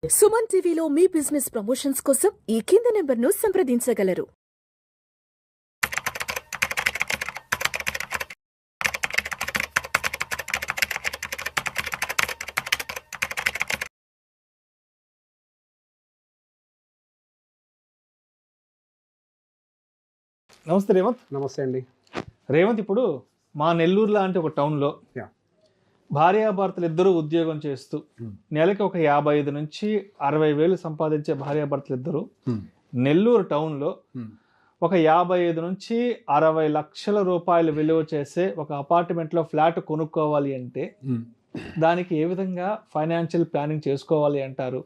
సుమన్ టీవీలో మీ business promotions కోసం ఈ కింది నెంబర్ను సంప్రదించగలరు. నమస్తే రేవంత్. నమస్తే అండి. రేవంత్, ఇప్పుడు మా నెల్లూరు లాంటి ఒక టౌన్లో భార్యాభర్తలు ఇద్దరు ఉద్యోగం చేస్తూ నెలకి ఒక 55 నుంచి 60,000 సంపాదించే భార్యాభర్తలు ఇద్దరు నెల్లూరు టౌన్లో ఒక 55 నుంచి 60 లక్షల రూపాయలు విలువ చేసే ఒక అపార్ట్మెంట్లో ఫ్లాట్ కొనుక్కోవాలి అంటే దానికి ఏ విధంగా ఫైనాన్షియల్ ప్లానింగ్ చేసుకోవాలి అంటారు?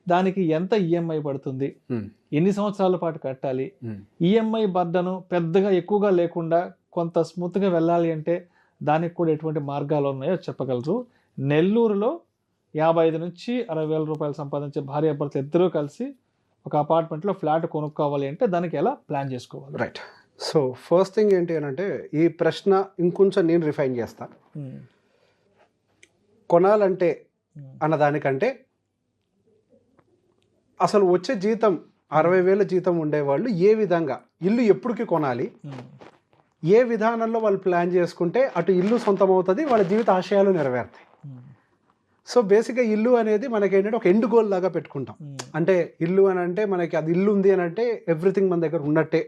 దానికి ఎంత ఈఎంఐ పడుతుంది, ఎన్ని సంవత్సరాల పాటు కట్టాలి, ఈఎంఐ బర్డను పెద్దగా ఎక్కువగా లేకుండా కొంత స్మూత్గా వెళ్ళాలి అంటే దానికి కూడా ఎటువంటి మార్గాలు ఉన్నాయో చెప్పగలరు? నెల్లూరులో 55 నుంచి 60,000 రూపాయలు సంపాదించే భార్యాభర్తలు ఇద్దరూ కలిసి ఒక అపార్ట్మెంట్లో ఫ్లాట్ కొనుక్కోవాలి అంటే దానికి ఎలా ప్లాన్ చేసుకోవాలి? రైట్. సో ఫస్ట్ థింగ్ ఏంటి అని అంటే, ఈ ప్రశ్న ఇంకొంచెం నేను రిఫైన్ చేస్తా. కొనాలంటే అన్నదానికంటే అసలు వచ్చే జీతం 60,000 జీతం ఉండేవాళ్ళు ఏ విధంగా ఇల్లు ఎప్పటికి కొనాలి, ఏ విధానంలో వాళ్ళు ప్లాన్ చేసుకుంటే అటు ఇల్లు సొంతం అవుతుంది, వాళ్ళ జీవిత ఆశయాలు నెరవేరుతాయి. సో బేసిక్గా ఇల్లు అనేది మనకి ఏంటంటే ఒక ఎండ్ గోల్ లాగా పెట్టుకుంటాం. అంటే ఇల్లు అని అంటే మనకి అది ఇల్లు ఉంది అని అంటే ఎవ్రీథింగ్ మన దగ్గర ఉన్నట్టే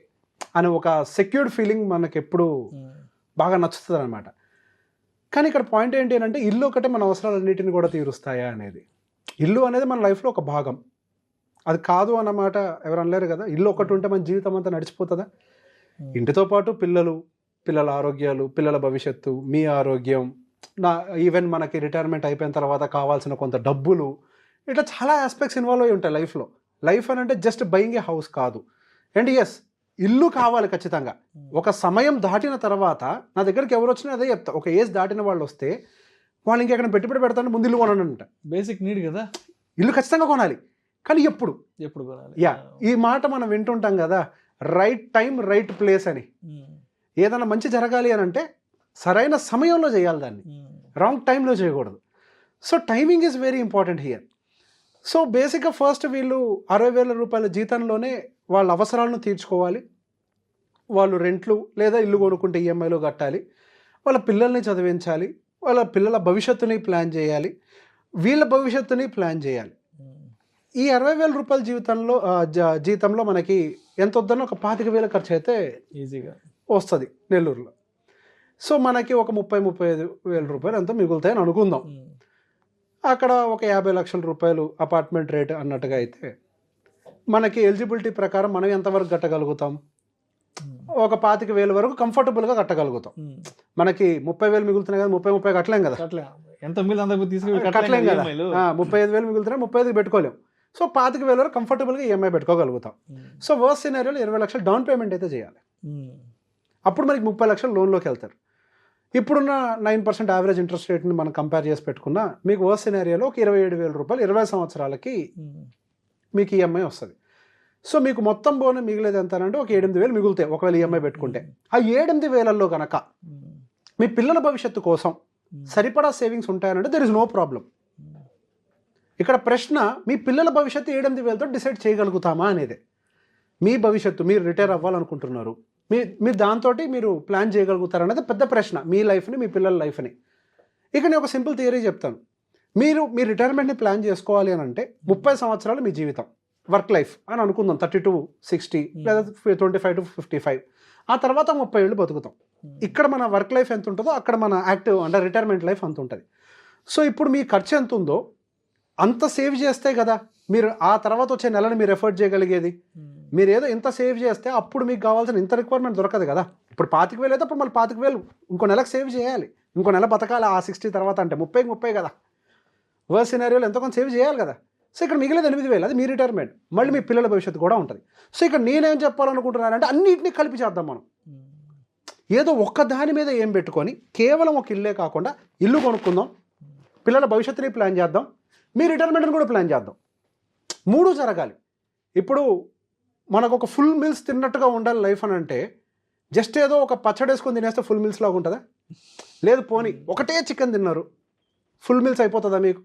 అని ఒక సెక్యూర్డ్ ఫీలింగ్ మనకి ఎప్పుడు బాగా నచ్చుతుంది అనమాట. కానీ ఇక్కడ పాయింట్ ఏంటి అని అంటే, ఇల్లు ఒకటే మన అవసరాలన్నిటిని కూడా తీరుస్తాయా అనేది. ఇల్లు అనేది మన లైఫ్లో ఒక భాగం, అది కాదు అన్నమాట ఎవరు అనలేరు కదా. ఇల్లు ఒకటి ఉంటే మన జీవితం అంతా నడిచిపోతుందా? ఇంటితో పాటు పిల్లల ఆరోగ్యాలు, పిల్లల భవిష్యత్తు, మీ ఆరోగ్యం, ఈవెన్ మనకి రిటైర్మెంట్ అయిపోయిన తర్వాత కావాల్సిన కొంత డబ్బులు, ఇట్లా చాలా ఆస్పెక్ట్స్ ఇన్వాల్వ్ అయ్యి ఉంటాయి లైఫ్లో. లైఫ్ అని అంటే జస్ట్ బయింగ్ ఏ హౌస్ కాదు. అండ్ ఎస్, ఇల్లు కావాలి ఖచ్చితంగా. ఒక సమయం దాటిన తర్వాత నా దగ్గరికి ఎవరు వచ్చినా అదే చెప్తా, ఒక ఏజ్ దాటిన వాళ్ళు వస్తే వాళ్ళు ఇంకెక్కడ పెట్టుబడి పెడతాను, ముందు ఇల్లు కొనండి అంట. బేసిక్ నీడ్ కదా, ఇల్లు ఖచ్చితంగా కొనాలి. కానీ ఎప్పుడు కొనాలి? ఈ మాట మనం వింటుంటాం కదా, రైట్ టైం రైట్ ప్లేస్ అని. ఏదైనా మంచి జరగాలి అని అంటే సరైన సమయంలో చేయాలి, దాన్ని రాంగ్ టైంలో చేయకూడదు. So timing is very important here. So బేసిక్గా ఫస్ట్ వీళ్ళు 60,000 రూపాయల జీతంలోనే వాళ్ళ అవసరాలను తీర్చుకోవాలి. వాళ్ళు రెంట్లు లేదా ఇల్లు కొనుక్కుంటే ఈఎంఐలో కట్టాలి, వాళ్ళ పిల్లల్ని చదివించాలి, వాళ్ళ పిల్లల భవిష్యత్తుని ప్లాన్ చేయాలి, వీళ్ళ భవిష్యత్తుని ప్లాన్ చేయాలి. ఈ 60,000 రూపాయల జీతంలో మనకి ఎంత వద్దనో ఒక 25,000 ఖర్చు అయితే ఈజీగా వస్తుంది నెల్లూరులో. సో మనకి ఒక 30-35,000 రూపాయలు ఎంతో మిగులుతాయని అనుకుందాం. అక్కడ ఒక 50 లక్షల రూపాయలు అపార్ట్మెంట్ రేట్ అన్నట్టుగా అయితే మనకి ఎలిజిబిలిటీ ప్రకారం మనం ఎంతవరకు కట్టగలుగుతాం? ఒక 25,000 వరకు కంఫర్టబుల్గా కట్టగలుగుతాం. మనకి 30,000 మిగులుతున్నాయి కదా, 30 కట్టలేం కదా. ఎంత మిగులుతుంది కట్టలేం కదా. 35,000 మిగులుతున్నాయి, 35 పెట్టుకోలేం. సో 25,000 వరకు కంఫర్టబుల్గా ఈఎంఐ పెట్టుకోగలుగుతాం. సో వర్స్ట్ సినారియోలో 20 లక్షలు డౌన్ పేమెంట్ అయితే చేయాలి. అప్పుడు మనకి 30 లక్షలు లోన్లోకి వెళ్తారు. ఇప్పుడున్న 9% యావరేజ్ ఇంట్రెస్ట్ రేట్ని మనం కంపేర్ చేసి పెట్టుకున్నా మీకు వర్స్ట్ సినారియోలో ఒక 27,000 రూపాయలు 20 సంవత్సరాలకి మీకు ఈఎంఐ వస్తుంది. సో మీకు మొత్తం బోన మిగిలేదు ఎంత అంటే ఒక 8,000 మిగులుతాయి ఒకవేళ ఈఎంఐ పెట్టుకుంటే. ఆ 8,000లో కనుక మీ పిల్లల భవిష్యత్తు కోసం సరిపడా సేవింగ్స్ ఉంటాయనంటే దెర్ ఇస్ నో ప్రాబ్లం. ఇక్కడ ప్రశ్న, మీ పిల్లల భవిష్యత్తు 8,000తో డిసైడ్ చేయగలుగుతామా అనేది. మీ భవిష్యత్తు, మీరు రిటైర్ అవ్వాలనుకుంటున్నారు, మీరు దాంతో మీరు ప్లాన్ చేయగలుగుతారు అనేది పెద్ద ప్రశ్న. మీ లైఫ్ని, మీ పిల్లల లైఫ్ని. ఇక నేను ఒక సింపుల్ థియరీ చెప్తాను. మీ రిటైర్మెంట్ని ప్లాన్ చేసుకోవాలి అని అంటే 30 సంవత్సరాలు మీ జీవితం వర్క్ లైఫ్ అని అనుకుందాం, 30 to 60 లేదా 25 to 55. ఆ తర్వాత 30 ఏళ్ళు బతుకుతాం. ఇక్కడ మన వర్క్ లైఫ్ ఎంత ఉంటుందో అక్కడ మన యాక్టివ్ అంటే రిటైర్మెంట్ లైఫ్ అంత ఉంటుంది. సో ఇప్పుడు మీ ఖర్చు ఎంత ఉందో అంత సేవ్ చేస్తే కదా మీరు ఆ తర్వాత వచ్చే నెలను మీరు ఎఫర్ట్ చేయగలిగేది. మీరు ఏదో ఇంత సేవ్ చేస్తే అప్పుడు మీకు కావాల్సిన ఇంత రిక్వైర్మెంట్ దొరకదు కదా. ఇప్పుడు 25,000 అయితే అప్పుడు మళ్ళీ 25,000 ఇంకో నెలకు సేవ్ చేయాలి, ఇంకో నెల బతకాలి ఆ 60 తర్వాత అంటే 30 కదా. వర్స్ట్ సినారియోలో ఎంతో కొంత సేవ్ చేయాలి కదా. సో ఇక్కడ మిగిలేదు 8,000, అది మీ రిటైర్మెంట్. మళ్ళీ మీ పిల్లల భవిష్యత్తు కూడా ఉంటుంది. సో ఇక్కడ నేనేం చెప్పాలనుకుంటున్నానంటే అన్నింటినీ కలిపి చేద్దాం మనం. ఏదో ఒక్క దాని మీద ఏం పెట్టుకొని కేవలం ఒక ఇల్లే కాకుండా ఇల్లు కొనుక్కుందాం, పిల్లల భవిష్యత్తుని ప్లాన్ చేద్దాం, మీ రిటైర్మెంట్ని కూడా ప్లాన్ చేద్దాం. 3 జరగాలి. ఇప్పుడు మనకు ఒక ఫుల్ మీల్స్ తిన్నట్టుగా ఉండాలి లైఫ్ అని అంటే జస్ట్ ఏదో ఒక పచ్చడి వేసుకొని తినేస్తే ఫుల్ మీల్స్ లాగా ఉంటుందా? లేదు, పోనీ ఒకటే చికెన్ తిన్నారు, ఫుల్ మీల్స్ అయిపోతుందా మీకు?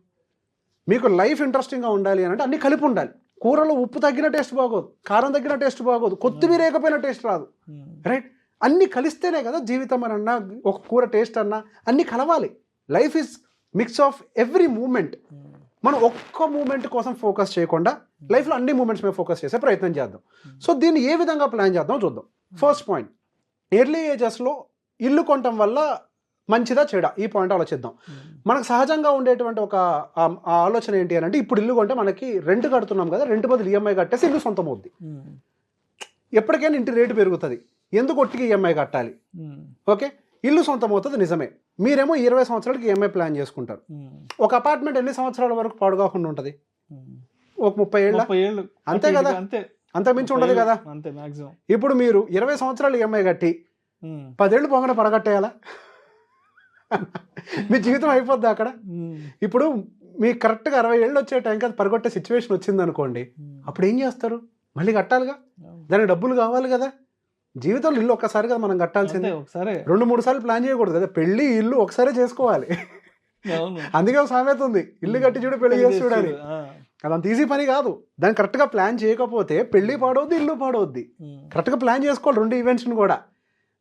మీకు లైఫ్ ఇంట్రెస్టింగ్గా ఉండాలి అని అంటే అన్ని కలిపి ఉండాలి. కూరలో ఉప్పు తగ్గిన టేస్ట్ బాగోదు, కారం తగ్గిన టేస్ట్ బాగోదు, కొత్తిమీర వేయకపోయిన టేస్ట్ రాదు, రైట్? అన్నీ కలిస్తేనే కదా జీవితం అని అన్నా, ఒక కూర టేస్ట్ అన్నా అన్నీ కలవాలి. Life is mix of every moment. మనం ఒక్క మూమెంట్ కోసం ఫోకస్ చేయకుండా లైఫ్లో అన్ని మూమెంట్స్ మీద ఫోకస్ చేసే ప్రయత్నం చేద్దాం. సో దీన్ని ఏ విధంగా ప్లాన్ చేద్దాం చూద్దాం. ఫస్ట్ పాయింట్, ఎర్లీ ఏజెస్లో ఇల్లు కొనటం వల్ల మంచిదా చెడా, ఈ పాయింట్ ఆలోచిద్దాం. మనకు సహజంగా ఉండేటువంటి ఒక ఆలోచన ఏంటి అని అంటే, ఇప్పుడు ఇల్లు కొంటే మనకి రెంట్ కడుతున్నాం కదా, రెంట్ బదులు ఈఎంఐ కట్టేసి ఇల్లు సొంతం అవుద్ది. ఎప్పటికైనా ఇంటి రేటు పెరుగుతుంది, ఎందుకు ఒట్టికి ఈఎంఐ కట్టాలి? ఓకే, ఇల్లు సొంతం అవుతుంది నిజమే. మీరేమో 20 సంవత్సరాలకి ఈఎంఐ ప్లాన్ చేసుకుంటారు. ఒక అపార్ట్మెంట్ ఎన్ని సంవత్సరాల వరకు పాడు కాకుండా ఉంటుంది? ఒక 30 ఏళ్ళు, అంతే కదా, అంత మించి ఉండదు కదా. ఇప్పుడు మీరు 20 సంవత్సరాలు ఈఎంఐ కట్టి 10 ఏళ్ళు పోగానే పడగట్టేయాలా? మీ జీవితం అయిపోద్ది అక్కడ. ఇప్పుడు మీకు కరెక్ట్గా 60 ఏళ్ళు వచ్చే టైంకి అది పరగొట్టే సిచ్యువేషన్ వచ్చింది అనుకోండి, అప్పుడు ఏం చేస్తారు? మళ్ళీ కట్టాలిగా, దానికి డబ్బులు కావాలి కదా. జీవితంలో ఇల్లు ఒక్కసారి కదా మనం కట్టాల్సిందే, 2-3 సార్లు ప్లాన్ చేయకూడదు కదా. పెళ్లి ఇల్లు ఒకసారి చేసుకోవాలి. అందుకే ఒక సామెత ఉంది, ఇల్లు కట్టి చూడు పెళ్లి చేసి చూడాలి. అదంత ఈజీ పని కాదు. దాన్ని కరెక్ట్గా ప్లాన్ చేయకపోతే పెళ్లి పాడవద్ది, ఇల్లు పాడవద్ది. కరెక్ట్గా ప్లాన్ చేసుకోవాలి 2 ఈవెంట్స్ని కూడా.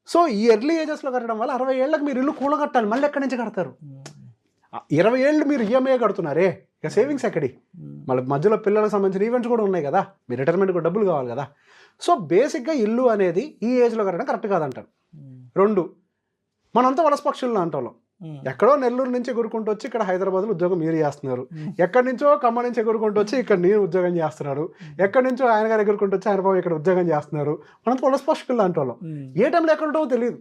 సో ఈ ఎర్లీ ఏజెస్లో కట్టడం వల్ల 60 ఏళ్ళకి మీరు ఇల్లు కూలగట్టాలి, మళ్ళీ ఎక్కడి నుంచి కడతారు? 20 ఏళ్ళు మీరు ఈఎంఐ కడుతున్నారే, ఇక సేవింగ్స్ ఎక్కడి? మళ్ళీ మధ్యలో పిల్లలకు సంబంధించిన ఈవెంట్స్ కూడా ఉన్నాయి కదా, మీ రిటైర్మెంట్ కూడా డబ్బులు కావాలి కదా. సో బేసిక్గా ఇల్లు అనేది ఈ ఏజ్లో కట్టడం కరెక్ట్ కాదంటారు. 2, మనంతా వలస పక్షుల్లో అంటాం. ఎక్కడో నెల్లూరు నుంచి ఎగురుకుంటూ వచ్చి ఇక్కడ హైదరాబాద్లో ఉద్యోగం మీరు చేస్తున్నారు, ఎక్కడి నుంచో ఖమ్మం నుంచి ఎగురుకుంటూ వచ్చి ఇక్కడ నేను ఉద్యోగం చేస్తున్నారు, ఎక్కడి నుంచో ఆయన గారు ఎగురుకుంటూ వచ్చి ఆయన బాబు ఇక్కడ ఉద్యోగం చేస్తున్నారు. మనంతా వలస పక్షుల్లో అంటాం. ఏ టైంలో ఎక్కడ ఉంటావో తెలియదు.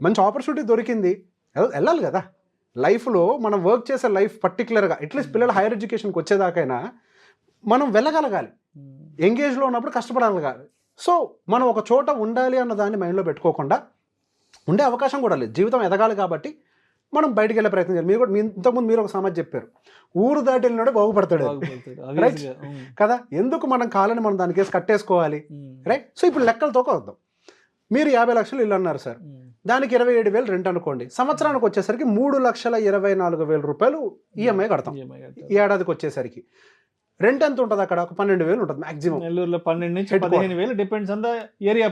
మంచి ఆపర్చునిటీ దొరికింది, వెళ్ళాలి కదా. లైఫ్లో మనం వర్క్ చేసే లైఫ్ పర్టికులర్గా అట్లీస్ట్ పిల్లలు హైయర్ ఎడ్యుకేషన్కి వచ్చేదాకైనా మనం వెళ్ళగలగాలి. ఎంగేజ్లో ఉన్నప్పుడు కష్టపడగలగాలి. సో మనం ఒక చోట ఉండాలి అన్న దాన్ని మైండ్లో పెట్టుకోకుండా ఉండే అవకాశం కూడా లేదు. జీవితం ఎదగాలి కాబట్టి మనం బయటికి వెళ్ళే ప్రయత్నం చేయాలి. మీరు కూడా ఇంతకుముందు మీరు ఒక సామెత చెప్పారు, ఊరు దాటి వెళ్ళినాడే బాగుపడతాడు, రైట్ కదా. ఎందుకు మనం కాలని మనం దానికి కట్టేసుకోవాలి, రైట్? సో ఇప్పుడు లెక్కలతో వద్దాం. మీరు 50 లక్షలు ఇల్లు అన్నారు సార్, దానికి 27,000 రెంట్ అనుకోండి. సంవత్సరానికి వచ్చేసరికి 3,24,000 రూపాయలు ఈఎంఐ కడతాం. ఏడాదికి వచ్చేసరికి రెంట్ ఎంత ఉంటుంది అక్కడ? ఒక 12,000 ఉంటుంది మాక్సిమం. నెల్లూరులో 12 నుంచి 15,000 depends on the area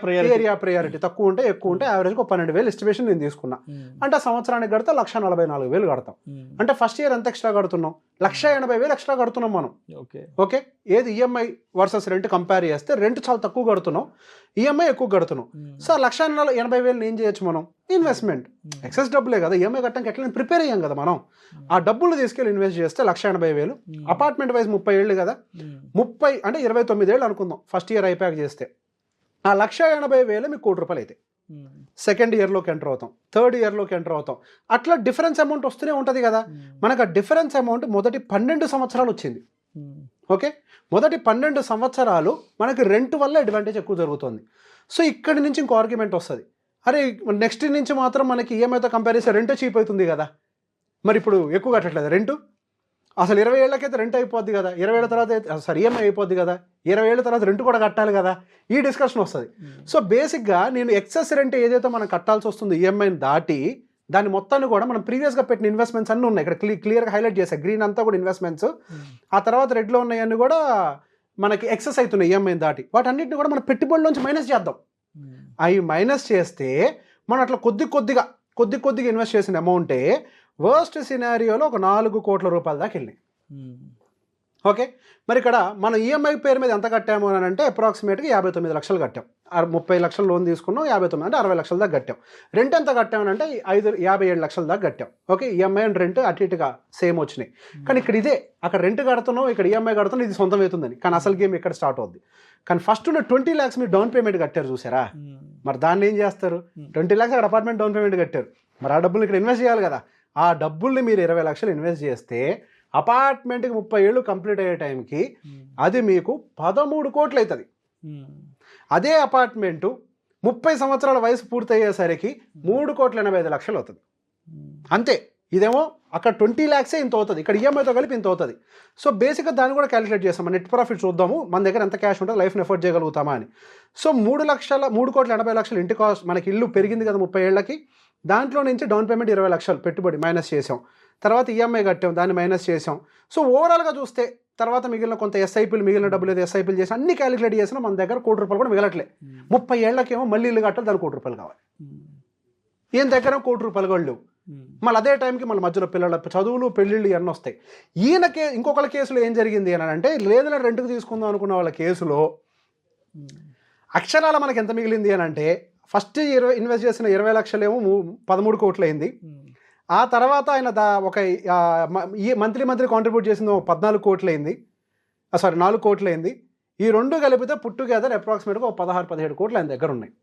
priority. తక్కువ ఉంటే ఎక్కువ ఉంటే యావరేజ్గా 12,000 ఎస్టిమేషన్ నేను తీసుకున్నా. అంటే సంవత్సరానికి కడితే 1,44,000 కడతాం. అంటే ఫస్ట్ ఇయర్ ఎంత ఎక్స్ట్రా కడుతున్నాం? 1,80,000 ఎక్స్ట్రా కడుతున్నాం మనం. ఓకే, ఏది ఈఎంఐ వర్సెస్ రెంట్ కంపేర్ చేస్తే రెంట్ చాలా తక్కువ కడుతున్నాం, ఈఎంఐ ఎక్కువ కడుతున్నాం. సో 1,80,000 ఏం చేయొచ్చు మనం? ఇన్వెస్ట్మెంట్. ఎక్సెస్ డబ్బులే కదా, ఈఎంఐ కట్టడానికి ఎట్లా ప్రిపేర్ అయ్యాం కదా మనం. ఆ డబ్బులు తీసుకెళ్ళి ఇన్వెస్ట్ చేస్తే 1,80,000. అపార్ట్మెంట్ వైజ్ 30 ఏళ్ళు కదా, 30 అంటే 29 ఏళ్ళు అనుకుందాం ఫస్ట్ ఇయర్ అయిపోయాక చేస్తే. ఆ 1,80,000 మీకు ₹1,00,000 అయితే సెకండ్ ఇయర్లోకి ఎంటర్ అవుతాం, థర్డ్ ఇయర్లోకి ఎంటర్ అవుతాం. అట్లా డిఫరెన్స్ అమౌంట్ వస్తూనే ఉంటుంది కదా. మనకు ఆ డిఫరెన్స్ అమౌంట్ మొదటి 12 సంవత్సరాలు వచ్చింది. ఓకే, మొదటి 12 సంవత్సరాలు మనకి రెంట్ వల్ల అడ్వాంటేజ్ ఎక్కువ జరుగుతుంది. సో ఇక్కడి నుంచి ఇంకో ఆర్గ్యుమెంట్ వస్తుంది, అరే నెక్స్ట్ నుంచి మాత్రం మనకి ఈఎంఐతో కంపేర్ చేస్తే రెంట్ చీప్ అవుతుంది కదా, మరి ఇప్పుడు ఎక్కువ కట్టట్లేదు రెంటు. అసలు 20 ఏళ్ళకైతే రెంట్ అయిపోద్ది కదా, 20 ఏళ్ళ తర్వాత ఈఎంఐ అయిపోద్ది కదా, 20 ఏళ్ళ తర్వాత రెంట్ కూడా కట్టాలి కదా, ఈ డిస్కషన్ వస్తుంది. సో బేసిక్గా నేను ఎక్సెస్ రెంట్ ఏదైతే మనం కట్టాల్సి వస్తుంది ఈఎంఐని దాటి, దాని మొత్తాన్ని కూడా మనం ప్రీవియస్గా పెట్టిన ఇన్వెస్ట్మెంట్స్ అన్నీ ఉన్నాయి ఇక్కడ క్లియర్గా హైలైట్ చేశాను. గ్రీన్ అంతా కూడా ఇన్వెస్ట్మెంట్స్, ఆ తర్వాత రెడ్లో ఉన్నాయన్నీ కూడా మనకి ఎక్సెస్ అవుతున్నాయి ఈఎంఐని దాటి. వాటన్నిటిని కూడా మన పెట్టుబడిలోంచి మైనస్ చేద్దాం. అవి మైనస్ చేస్తే మనం అట్లా కొద్ది కొద్దిగా ఇన్వెస్ట్ చేసిన అమౌంటే వర్స్ట్ సినారియోలో ఒక 4 కోట్ల రూపాయల దాకా వెళ్ళినాయి. ఓకే, మరి ఇక్కడ మనం ఈఎంఐ పేరు మీద ఎంత కట్టాము అని అంటే అప్రాక్సిమేట్గా 59 లక్షలు కట్టాం. 30 లక్షలు లోన్ తీసుకున్నాం, 59 అంటే 60 లక్షల దాకా కట్టాం. రెంట్ ఎంత కట్టామనంటే 57 లక్షల దాకా కట్టాం. ఓకే, ఈఎంఐ అండ్ రెంట్ అటు ఇటుగా సేమ్ వచ్చినాయి. కానీ ఇక్కడ ఇదే, అక్కడ రెంట్ కడుతున్నాం, ఇక్కడ ఈఎంఐ కడుతున్నాం, ఇది సొంతం అవుతుందని. కానీ అసలు గేమ్ ఇక్కడ స్టార్ట్ అవుద్ది. కానీ ఫస్ట్ ఉన్న 20 lakhs మీరు డౌన్ పేమెంట్ కట్టారు చూసారా, మరి దాన్ని ఏం చేస్తారు? 20 lakhs అక్కడ అపార్ట్మెంట్ డౌన్ పేమెంట్ కట్టారు, మరి ఆ డబ్బులు ఇక్కడ ఇన్వెస్ట్ చేయాలి కదా. ఆ డబ్బుల్ని మీరు 20 లక్షలు ఇన్వెస్ట్ చేస్తే అపార్ట్మెంట్కి 30 ఏళ్ళు కంప్లీట్ అయ్యే టైంకి అది మీకు 13 కోట్లు అవుతుంది. అదే అపార్ట్మెంటు 30 సంవత్సరాల వయసు పూర్తయ్యేసరికి 3,85,00,000 అవుతుంది. అంతే. ఇదేమో అక్కడ 20 lakhs ఇంత అవుతుంది, ఇక్కడ ఈఎంఐతో కలిపి ఇంత అవుతుంది. సో బేసిక్గా దాన్ని కూడా క్యాలిక్యులేట్ చేస్తాం, నెట్ ప్రాఫిట్ చూద్దాము మన దగ్గర ఎంత క్యాష్ ఉంటుంది, లైఫ్ని ఎఫోర్డ్ చేయగలుగుతామా అని. సో 3,80,00,000 ఇంటి కాస్ట్, మనకి ఇల్లు పెరిగింది కదా 30 ఏళ్ళకి, దాంట్లో నుంచి డౌన్ పేమెంట్ 20 లక్షలు పెట్టుబడి మైనస్ చేసాం. తర్వాత ఈఎంఐ కట్టాం, దాన్ని మైనస్ చేసాం. సో ఓవరాల్గా చూస్తే తర్వాత మిగిలిన కొంత ఎస్ఐపీలు, మిగిలిన డబ్బులు ఏదో ఎస్ఐపీలు చేసి అన్ని క్యాలిక్యులేట్ చేసినా మన దగ్గర ₹1 కోటి కూడా మిగలట్లే. 30 ఏళ్లకేమో మళ్ళీ ఇల్లు కట్టాలి, దానికి ₹1 కోటి కావాలి. ఈయన దగ్గర ₹1 కోటి కూడా లేవు. మళ్ళీ అదే టైంకి మళ్ళీ మధ్యలో పిల్లల చదువులు, పెళ్ళిళ్ళు ఇవన్నీ వస్తాయి. ఈయనకే ఇంకొకళ్ళ కేసులో ఏం జరిగింది అని అంటే, లేదులే రెంట్కి తీసుకుందాం అనుకున్న వాళ్ళ కేసులో అక్షరాల మనకి ఎంత మిగిలింది అని అంటే, ఫస్ట్ ఇన్వెస్ట్ చేసిన 20 లక్షలు ఏమో 13 కోట్లు అయింది. ఆ తర్వాత ఆయన ఒక మంత్లీ కాంట్రిబ్యూట్ చేసింది 14 కోట్లు అయింది. 4 కోట్లు అయింది. ఈ రెండు కలిపితే పుట్ టుగెదర్ అప్రాక్సిమేట్గా 16-17 కోట్లు ఆయన దగ్గర ఉన్నాయి.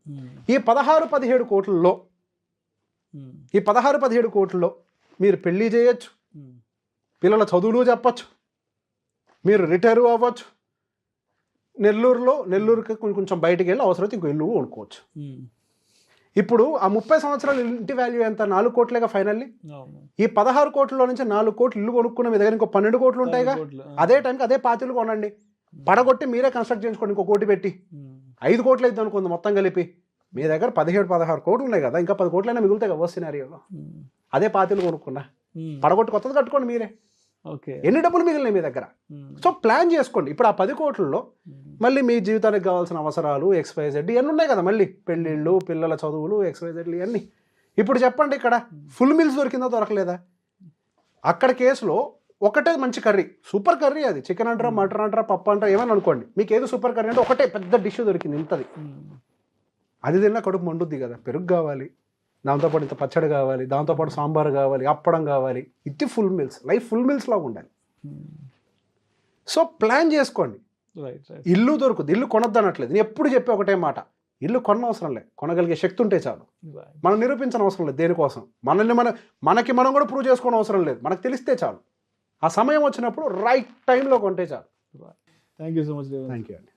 ఈ 16-17 కోట్లలో మీరు పెళ్లి చేయొచ్చు, పిల్లల చదువులు చెప్పచ్చు, మీరు రిటైర్ అవ్వచ్చు, నెల్లూరుకి కొంచెం బయటికి వెళ్ళి అవసరమైతే ఇంకో ఇల్లు కొనుక్కోవచ్చు. ఇప్పుడు ఆ 30 సంవత్సరాల ఇంటి వాల్యూ ఎంత? 4 కోట్లేగా ఫైనల్లీ. ఈ 16 కోట్లలో నుంచి 4 కోట్లు ఇల్లు కొనుక్కున్న మీ దగ్గర ఇంకో 12 కోట్లు ఉంటాయిగా. అదే టైంకి అదే 5 ఇల్లు కొనండి, పడగొట్టి మీరే కన్స్ట్రక్ట్ చేయించుకోండి, ఇంకో కోటి పెట్టి 5 కోట్లు అయితే అనుకుంది మొత్తం కలిపి. మీ దగ్గర 17-16 కోట్లు ఉన్నాయి కదా, ఇంకా 10 కోట్లైనా మిగులుతాయి కదా వర్స్ట్ సినారియోలో. అదే 5 ఇల్లు కొనుక్కున్నా, పడగొట్టి కొత్తది కట్టుకోండి మీరే. ఎన్ని డబ్బులు మిగిలినాయి మీ దగ్గర? సో ప్లాన్ చేసుకోండి. ఇప్పుడు ఆ 10 కోట్లలో మళ్ళీ మీ జీవితానికి కావాల్సిన అవసరాలు XYZ ఇవన్నీ ఉన్నాయి కదా, మళ్ళీ పెళ్ళిళ్ళు, పిల్లల చదువులు, XYZ ఇవన్నీ. ఇప్పుడు చెప్పండి, ఇక్కడ ఫుల్ మీల్స్ దొరికిందా దొరకలేదా? అక్కడ కేసులో ఒకటే మంచి కర్రీ, సూపర్ కర్రీ, అది చికెన్ అంటారా, మటన్ అంటారా, పప్పు అంటారా, ఏమని అనుకోండి, మీకు ఏదో సూపర్ కర్రీ అంటే ఒకటే పెద్ద డిష్ దొరికింది ఇంతది. అది తిన్నా కడుపు మండుద్ది కదా. పెరుగు కావాలి, దాంతోపాటు ఇంత పచ్చడి కావాలి, దాంతోపాటు సాంబార్ కావాలి, అప్పడం కావాలి. ఇది full meals, life full meals లాగా ఉండాలి. సో ప్లాన్ చేసుకోండి. ఇల్లు దొరుకుతుంది, ఇల్లు కొనొద్దు అనట్లేదు. నేను ఎప్పుడు చెప్పే ఒకటే మాట, ఇల్లు కొనవసరం లేదు, కొనగలిగే శక్తి ఉంటే చాలు. మనం నిరూపించిన అవసరం లేదు దేనికోసం, మనకి మనం కూడా ప్రూవ్ చేసుకోవడం అవసరం లేదు, మనకు తెలిస్తే చాలు. ఆ సమయం వచ్చినప్పుడు రైట్ టైంలో కొంటే చాలు. Thank you so much. Thank you అండి.